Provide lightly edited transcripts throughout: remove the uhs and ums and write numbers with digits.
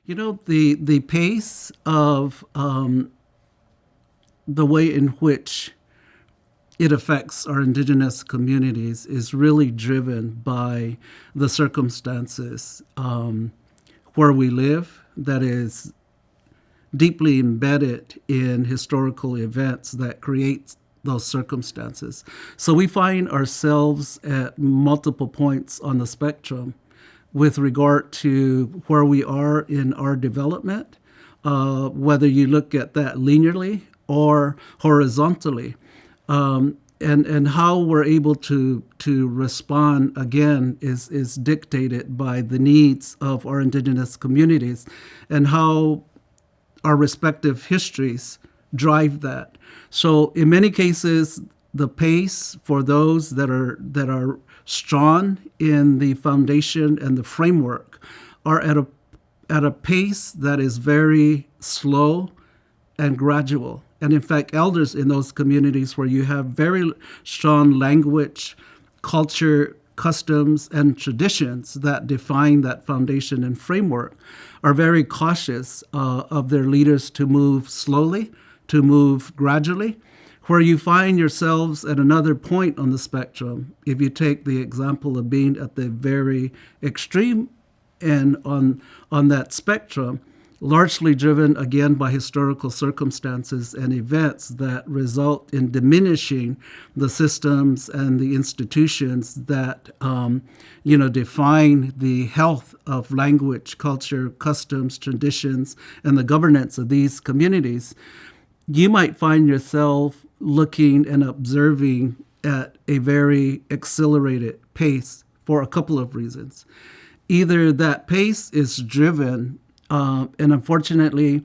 The pace of the way in which it affects our indigenous communities is really driven by the circumstances where we live, that is deeply embedded in historical events that create those circumstances. So we find ourselves at multiple points on the spectrum with regard to where we are in our development, whether you look at that linearly or horizontally. And how we're able to respond again is dictated by the needs of our indigenous communities and how our respective histories drive that. So in many cases, the pace for those that are strong in the foundation and the framework are at a pace that is very slow and gradual. And in fact, elders in those communities where you have very strong language, culture, customs, and traditions that define that foundation and framework are very cautious of their leaders to move slowly, to move gradually. Where you find yourselves at another point on the spectrum, if you take the example of being at the very extreme end on that spectrum, largely driven again by historical circumstances and events that result in diminishing the systems and the institutions that define the health of language, culture, customs, traditions, and the governance of these communities. You might find yourself looking and observing at a very accelerated pace for a couple of reasons. Either that pace is driven and unfortunately,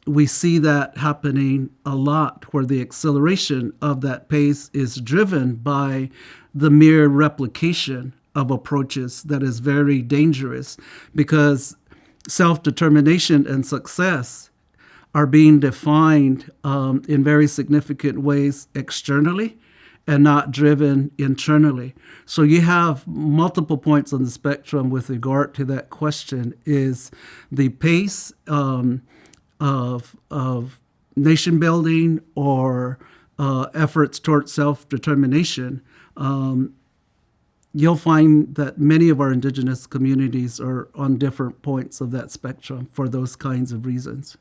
we see that happening a lot where the acceleration of that pace is driven by the mere replication of approaches that is very dangerous because self-determination and success are being defined in very significant ways externally and not driven internally. So you have multiple points on the spectrum with regard to that question. Is the pace of nation building or efforts towards self-determination? You'll find that many of our indigenous communities are on different points of that spectrum for those kinds of reasons.